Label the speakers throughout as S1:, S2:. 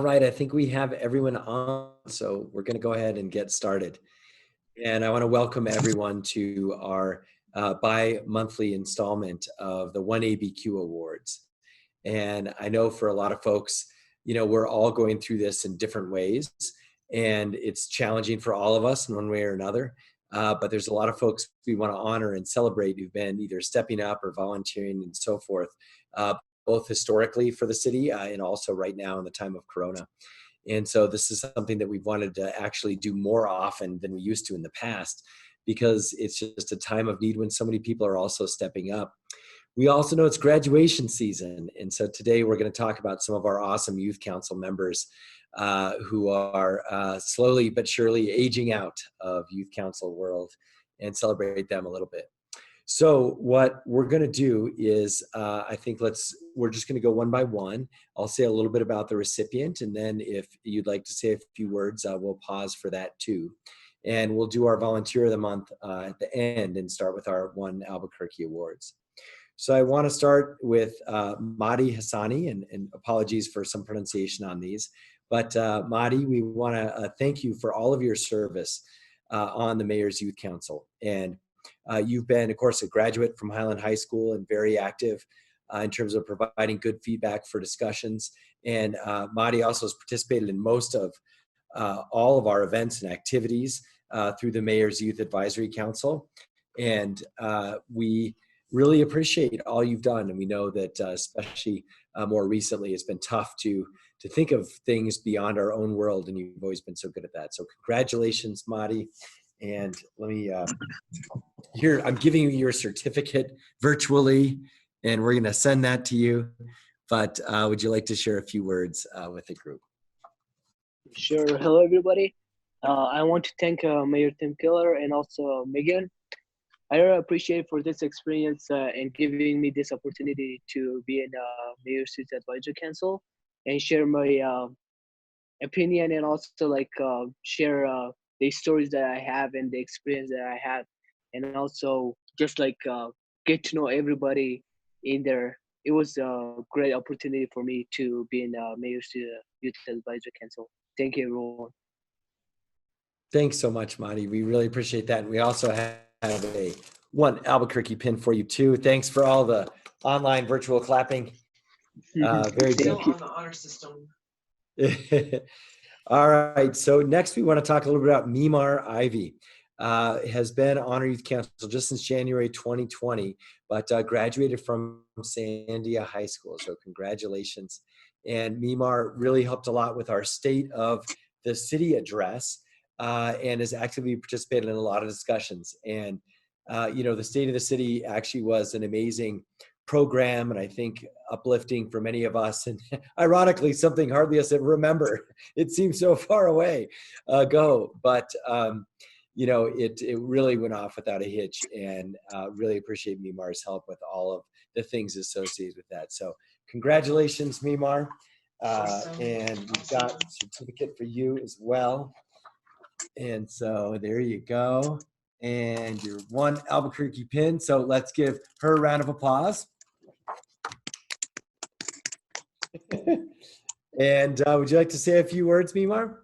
S1: right, I think we have everyone on, so we're going to go ahead and get started. And I want to welcome everyone to our bi-monthly installment of the One ABQ Awards. And I know for a lot of folks, we're all going through this in different ways, and it's challenging for all of us in one way or another. But there's a lot of folks we want to honor and celebrate who've been either stepping up or volunteering and so forth, both historically for the city and also right now in the time of Corona. And so this is something that we've wanted to actually do more often than we used to in the past, because it's just a time of need when so many people are also stepping up. We also know it's graduation season. And so today we're going to talk about some of our awesome youth council members who are slowly but surely aging out of youth council world, and celebrate them a little bit. So what we're going to do is, we're just going to go one by one. I'll say a little bit about the recipient, and then if you'd like to say a few words, we'll pause for that too. And we'll do our Volunteer of the Month at the end and start with our One Albuquerque Awards. So I want to start with Mahdi Hassani, and apologies for some pronunciation on these. But Mahdi, we want to thank you for all of your service on the Mayor's Youth Council. And you've been, of course, a graduate from Highland High School and very active in terms of providing good feedback for discussions. And Mahdi also has participated in most of all of our events and activities through the Mayor's Youth Advisory Council. And we really appreciate all you've done. And we know that especially more recently, it's been tough to think of things beyond our own world. And you've always been so good at that. So congratulations, Mahdi. And let me, here, I'm giving you your certificate virtually, and we're going to send that to you. But would you like to share a few words with the group?
S2: Sure. Hello, everybody. I want to thank Mayor Tim Keller and also Megan. I really appreciate for this experience and giving me this opportunity to be in Mayor's Youth Advisory Council and share my opinion, and also share the stories that I have and the experience that I have, and also just get to know everybody in there. It was a great opportunity for me to be in Mayor's Youth Advisory Council. Thank you, everyone.
S1: Thanks so much, Mahdi. We really appreciate that. And we also have a One Albuquerque pin for you too. Thanks for all the online virtual clapping. Very good.
S3: Still on the honor system.
S1: All right. So next we want to talk a little bit about Mimar Ivy. Has been Honor Youth Council just since January 2020, but graduated from Sandia High School. So congratulations. And Mimar really helped a lot with our State of the City address and has actively participated in a lot of discussions. And, the State of the City actually was an amazing program, and I think uplifting for many of us, and ironically something hardly us ever remember. It seems so far away ago, but it really went off without a hitch, and really appreciate Mimar's help with all of the things associated with that. So congratulations, Mimar. And we've got a certificate for you as well. And so there you go. And your One Albuquerque pin. So let's give her a round of applause. And would you like to say a few words, Mimar?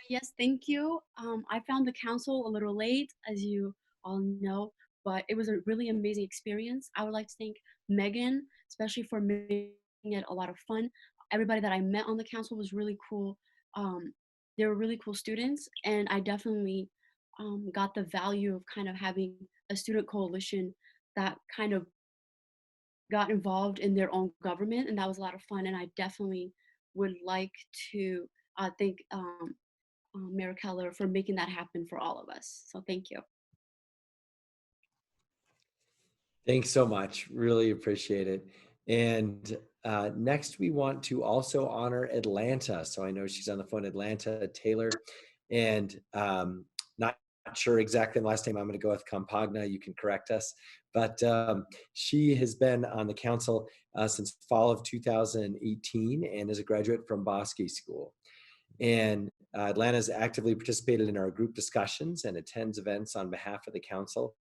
S4: Yes, thank you. I found the council a little late, as you all know, but it was a really amazing experience. I would like to thank Megan, especially for making it a lot of fun. Everybody that I met on the council was really cool. They were really cool students, and I definitely got the value of kind of having a student coalition that kind of got involved in their own government, and that was a lot of fun. And I definitely would like to thank Mayor Keller for making that happen for all of us. So thank you.
S1: Thanks so much. Really appreciate it. And next we want to also honor Atlanta. So I know she's on the phone, Atlanta Taylor, and not sure exactly the last name. I'm going to go with Campagna. You can correct us. But she has been on the council since fall of 2018 and is a graduate from Bosque School. And Atlanta's actively participated in our group discussions and attends events on behalf of the council,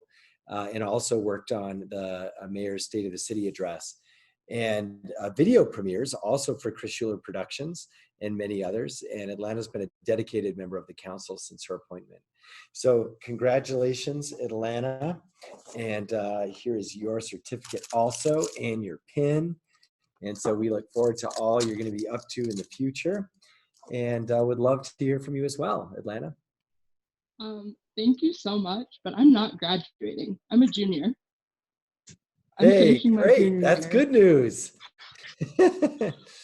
S1: and also worked on the mayor's State of the City address. and video premieres, also for Chris Schuler Productions and many others. And Atlanta's been a dedicated member of the council since her appointment. So congratulations, Atlanta. And here is your certificate also, and your pin. And so we look forward to all you're going to be up to in the future. And would love to hear from you as well, Atlanta.
S3: Thank you so much, but I'm not graduating. I'm a junior. I'm
S1: Hey,
S3: finishing my
S1: great.
S3: junior
S1: That's
S3: year.
S1: good news.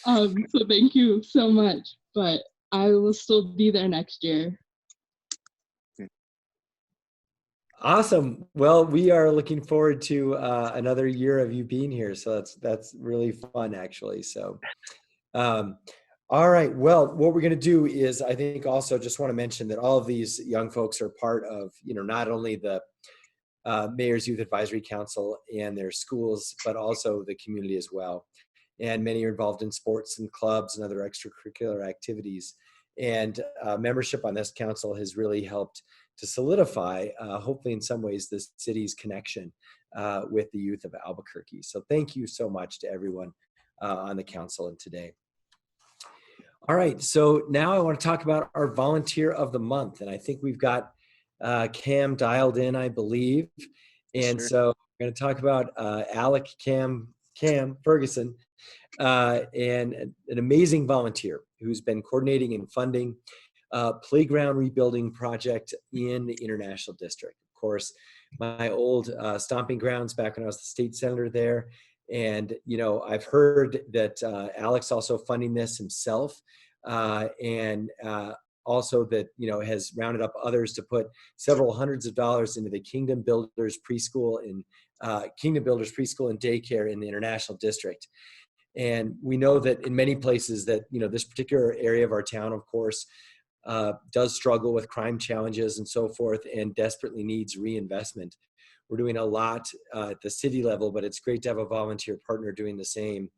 S3: So thank you so much, but I will still be there next year.
S1: Awesome. Well, we are looking forward to another year of you being here. So that's really fun, actually. So, all right. Well, what we're going to do is, I think also just want to mention that all of these young folks are part of, not only the Mayor's Youth Advisory Council and their schools, but also the community as well. And many are involved in sports and clubs and other extracurricular activities. And membership on this council has really helped to solidify, hopefully in some ways, the city's connection with the youth of Albuquerque. So thank you so much to everyone on the council and today. All right, so now I want to talk about our volunteer of the month. And I think we've got Cam dialed in, I believe. And
S5: Sure.
S1: so we're going to talk about Alec Cam Ferguson, and an amazing volunteer who's been coordinating and funding playground rebuilding project in the International District. Of course, my old stomping grounds back when I was the state senator there. And, I've heard that Alex also funding this himself, and also that, has rounded up others to put several hundreds of dollars into the Kingdom Builders Preschool and Daycare in the International District. And we know that in many places that, this particular area of our town, of course, does struggle with crime challenges and so forth, and desperately needs reinvestment. We're doing a lot at the city level, but it's great to have a volunteer partner doing the same.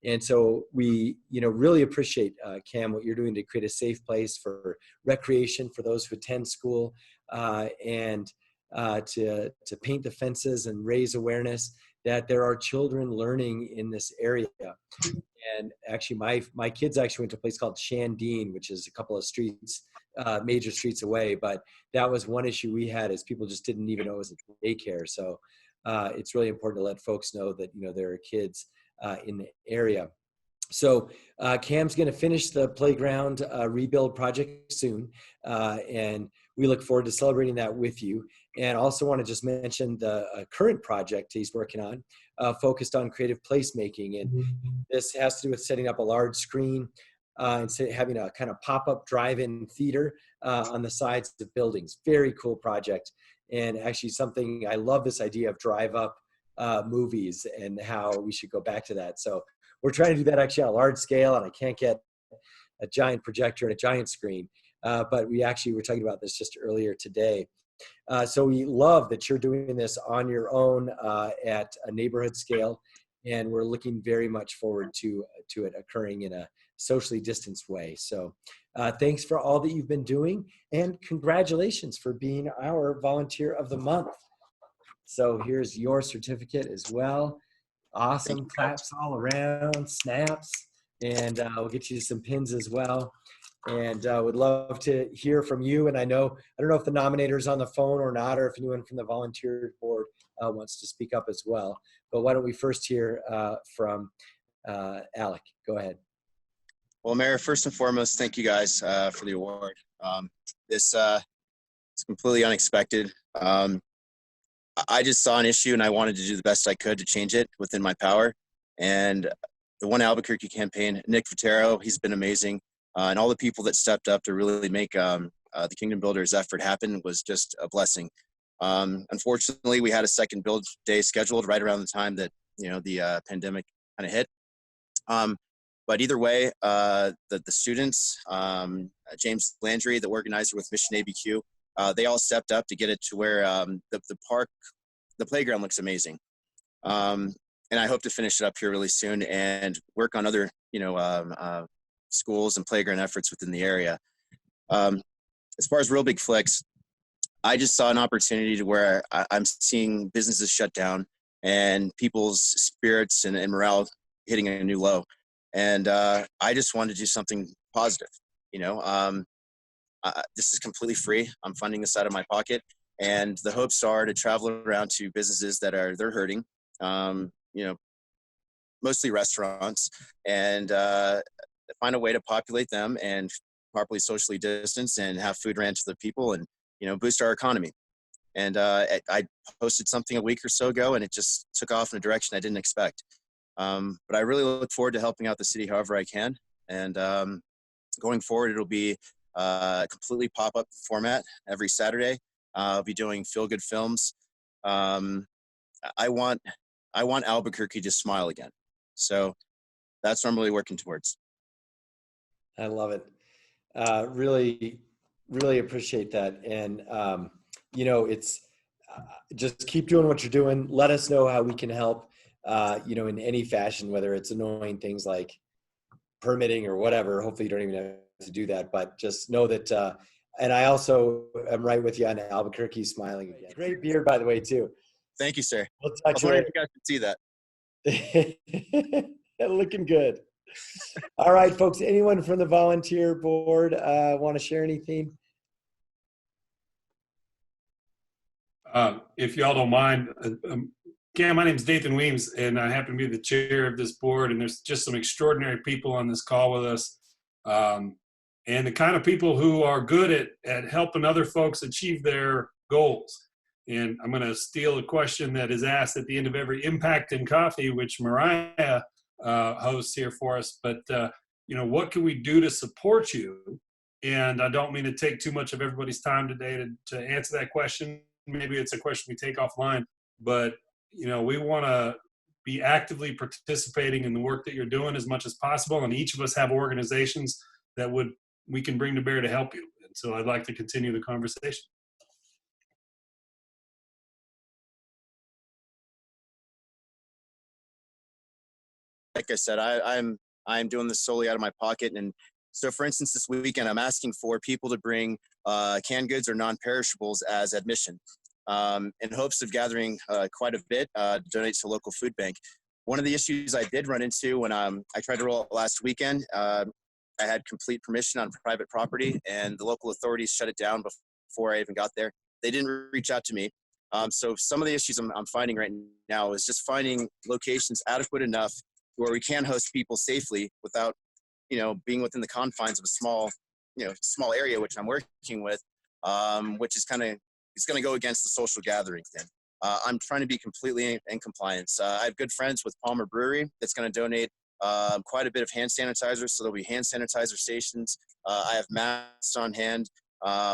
S1: And so we, really appreciate, Cam, what you're doing to create a safe place for recreation for those who attend school, and to paint the fences and raise awareness that there are children learning in this area. And actually, my kids actually went to a place called Shandeen, which is a couple of streets, major streets away. But that was one issue we had, is people just didn't even know it was a daycare. So it's really important to let folks know that, there are kids in the area. So Cam's going to finish the playground rebuild project soon, and we look forward to celebrating that with you. And also want to just mention the current project he's working on, focused on creative placemaking. And this has to do with setting up a large screen and having a kind of pop-up drive-in theater on the sides of buildings. Very cool project. And actually something, I love this idea of drive-up movies and how we should go back to that. So we're trying to do that actually on a large scale, and I can't get a giant projector and a giant screen. But we actually were talking about this just earlier today. So we love that you're doing this on your own at a neighborhood scale, and we're looking very much forward to it occurring in a socially distanced way. So thanks for all that you've been doing, and congratulations for being our volunteer of the month. So here's your certificate as well. Awesome. Claps all around, snaps, and we'll get you some pins as well. And would love to hear from you. And I don't know if the nominator's on the phone or not, or if anyone from the volunteer board wants to speak up as well. But why don't we first hear from Alec? Go ahead.
S5: Well, Mayor, first and foremost, thank you guys for the award. This is completely unexpected. I just saw an issue and I wanted to do the best I could to change it within my power. And the One Albuquerque campaign, Nick Vitero, he's been amazing. And all the people that stepped up to really make the Kingdom Builders effort happen was just a blessing. Unfortunately, we had a second build day scheduled right around the time that, the pandemic kind of hit. But either way, the students, James Landry, the organizer with Mission ABQ, they all stepped up to get it to where the playground looks amazing. And I hope to finish it up here really soon and work on other, schools and playground efforts within the area. As far as real big flicks, I just saw an opportunity to where I'm seeing businesses shut down and people's spirits and morale hitting a new low. And I just wanted to do something positive. This is completely free. I'm funding this out of my pocket. And the hopes are to travel around to businesses they're hurting, mostly restaurants, and find a way to populate them and properly socially distance and have food ran to the people and, boost our economy. And I posted something a week or so ago, and it just took off in a direction I didn't expect. But I really look forward to helping out the city however I can. And going forward, it'll be a completely pop-up format every Saturday. I'll be doing feel-good films. I want Albuquerque to smile again. So that's what I'm really working towards.
S1: I love it. Really, really appreciate that. And, it's just keep doing what you're doing. Let us know how we can help, in any fashion, whether it's annoying things like permitting or whatever. Hopefully you don't even have to do that, but just know that, and I also am right with you on Albuquerque smiling again. Great beard, by the way, too.
S5: Thank you, sir.
S1: We'll
S5: I
S1: talk
S5: was
S1: to you
S5: wondering
S1: later.
S5: if you guys could see that.
S1: Looking good. All right, folks, anyone from the volunteer board want to share anything?
S6: If y'all don't mind, Cam, my name is Nathan Weems, and I happen to be the chair of this board, and there's just some extraordinary people on this call with us, and the kind of people who are good at helping other folks achieve their goals. And I'm going to steal a question that is asked at the end of every Impact in Coffee, which Mariah hosts here for us. But, what can we do to support you? And I don't mean to take too much of everybody's time today to answer that question. Maybe it's a question we take offline, but we want to be actively participating in the work that you're doing as much as possible. And each of us have organizations that we can bring to bear to help you. And so I'd like to continue the conversation.
S5: Like I said, I'm doing this solely out of my pocket. And so, for instance, this weekend, I'm asking for people to bring canned goods or non-perishables as admission, in hopes of gathering quite a bit, donate to a local food bank. One of the issues I did run into when I tried to roll out last weekend, I had complete permission on private property, and the local authorities shut it down before I even got there. They didn't reach out to me. So some of the issues I'm finding right now is just finding locations adequate enough where we can host people safely without, being within the confines of a small area, which I'm working with, which is it's going to go against the social gathering thing. I'm trying to be completely in compliance. I have good friends with Palmer Brewery that's going to donate quite a bit of hand sanitizer, so there'll be hand sanitizer stations. I have masks on hand.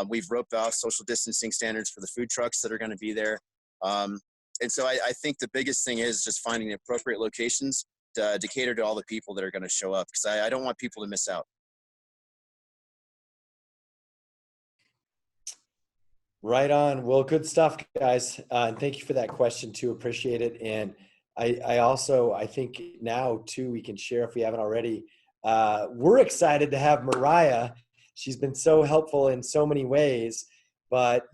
S5: We've roped off social distancing standards for the food trucks that are going to be there. And so I think the biggest thing is just finding the appropriate locations to cater to all the people that are going to show up, because I don't want people to miss out.
S1: Right on. Well, good stuff, guys. And thank you for that question too. Appreciate it. And I think now too, we can share, if we haven't already, we're excited to have Mariah. She's been so helpful in so many ways, but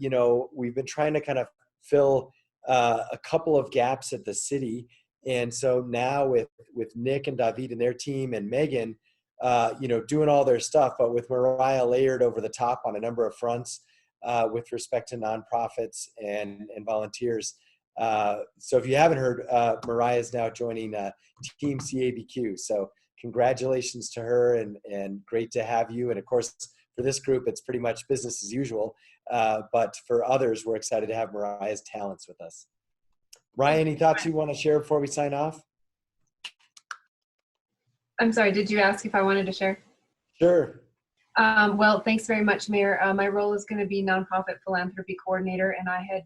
S1: we've been trying to kind of fill a couple of gaps at the city. And so now with Nick and David and their team and Megan, doing all their stuff, but with Mariah layered over the top on a number of fronts, with respect to nonprofits and volunteers. So if you haven't heard, Mariah is now joining Team CABQ. So congratulations to her, and great to have you. And of course, for this group, it's pretty much business as usual. But for others, we're excited to have Mariah's talents with us. Ryan, any thoughts you want to share before we sign off?
S7: I'm sorry, did you ask if I wanted to share?
S1: Sure.
S7: Well, thanks very much, Mayor. My role is going to be nonprofit philanthropy coordinator, and I had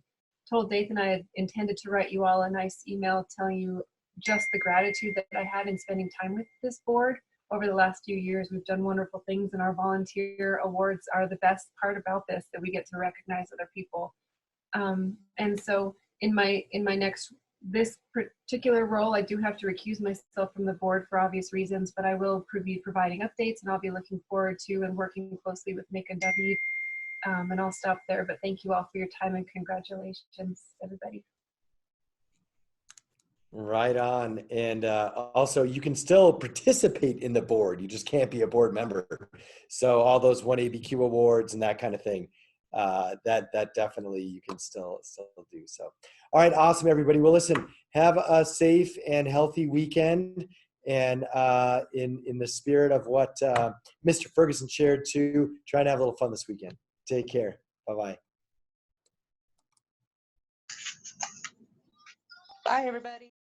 S7: told Dathan I had intended to write you all a nice email telling you just the gratitude that I had in spending time with this board over the last few years. We've done wonderful things, and our volunteer awards are the best part about this, that we get to recognize other people. And so in this particular role, I do have to recuse myself from the board for obvious reasons, but I will be providing updates, and I'll be looking forward to and working closely with Nick and David. And I'll stop there, but thank you all for your time, and congratulations, everybody.
S1: Right on. And also, you can still participate in the board. You just can't be a board member. So all those 1ABQ awards and that kind of thing, that definitely you can still do. So, all right, awesome, everybody. Well, listen, have a safe and healthy weekend. And in the spirit of what Mr. Ferguson shared too, try to have a little fun this weekend. Take care. Bye-bye.
S8: Bye, everybody.